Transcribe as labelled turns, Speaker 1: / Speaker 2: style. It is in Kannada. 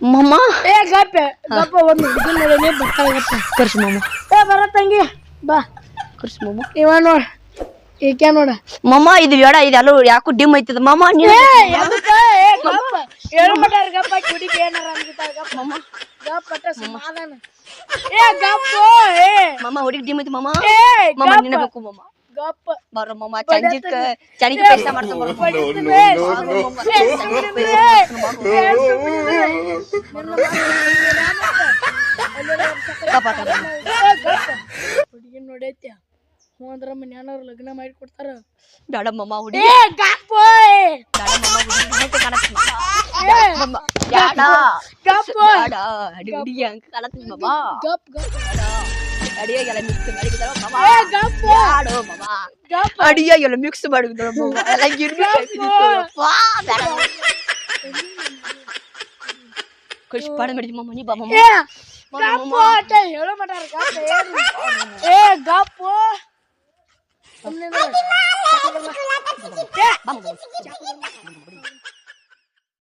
Speaker 1: ಮಾಮ
Speaker 2: ಏ ಗಪ್ಪ ಗಪ್ಪ ಒಂದು ಹುಡುಗಿ ನೋಡಿ ಬರ್ತಾಗಪ್ಪ
Speaker 1: ಕರ್ಸಿ ಮಾಮ
Speaker 2: ಏ ಬರ ತಂಗಿ ಬಾ
Speaker 1: ಕರ್ಸಿ ಮಾಮ
Speaker 2: ಇವ ನೋಡ ಈಕೆ ನೋಡ
Speaker 1: ಮಾಮ ಇದು ಬೇಡ ಇದೆಲ್ಲ ಯಾಕೋ ಡಿಮ್ ಐತದ ಮಾಮ ನೀನು
Speaker 2: ಏ ಎದಕ್ಕ ಏ ಗಪ್ಪ ಹೇಳು ಮಟಾರ ಗಪ್ಪ ಹುಡುಗಿ ಏನಾರ ಅಂದಿತಾಳ ಗಪ್ಪ
Speaker 1: ಮಾಮ
Speaker 2: ಗಪ್ಪ ಪಟ್ಟ ಸಮಾಧಾನ ಏ ಗಪ್ಪ ಏ
Speaker 1: ಮಾಮ ಹುಡುಗಿ ಡಿಮ್ ಐತಿ ಮಾಮ
Speaker 2: ಏ
Speaker 1: ಮಾಮ
Speaker 2: ಗಪ್ಪ
Speaker 1: ನಿನ್ನ ಬೇಕು ಮಾಮ
Speaker 2: ಗಪ್ಪ
Speaker 1: ಬರೋ ಮಾಮ ಚಂಜಿಗೆ ಪೈಸಾ ಮಾಡ್ತಾನ ಬರೋ
Speaker 2: ಹುಡುಗಿ ನೋಡೈತ್ಯ ಹ್ಞೂ ಅಂದ್ರ ಮನ್ಯಾನವ್ರು ಲಗ್ನ ಮಾಡಿ ಕೊಡ್ತಾರ
Speaker 1: ಬೇಡ ಮಾಮ ಹುಡುಗಿ
Speaker 2: ಏ ಗಪ್ಪ
Speaker 1: ಬೇಡ ಮಾಮ ಹುಡುಗಿ ಕಾಣತ್ತಿ ಮಾಮ ಬೇಡ
Speaker 2: ಗಪ್ಪ
Speaker 1: ಬೇಡ ಹುಡುಗಿ ಹಂಗ ಕಾಣತ್ತಿ ಮಾಮ
Speaker 2: ಗಪ್ ಗಪ್
Speaker 1: ಅಡಿಯಾಗೆಲ್ಲ ಮಿಕ್ಸ್ ಮಾಡಿದಾರ ಮಾಮ
Speaker 2: ಏ ಗಪ್ಪ
Speaker 1: ಬೇಡ ಮಾಮ
Speaker 2: ಗಪ್ಪ
Speaker 1: ಅಡಿಯಾಗೆಲ್ಲ ಮಿಕ್ಸ್ ಮಾಡಿದಾರ ಮಾಮ ಎಲ್ಲ ಖುಷಿ ಪಾಡ ಮಾಡಿದ್ವಿ ಮಾಮ ನೀ ಬಾ ಮಾಮ
Speaker 2: ಏ ಗಪ್ಪ ಅಂತ ಹೇಳೋ ಮಟಾರ ಗಪ್ಪ ಏನು ಏ ಗಪ್ಪ ಸುಮ್ಮನೆ
Speaker 1: ಬಾ ಮಾಮ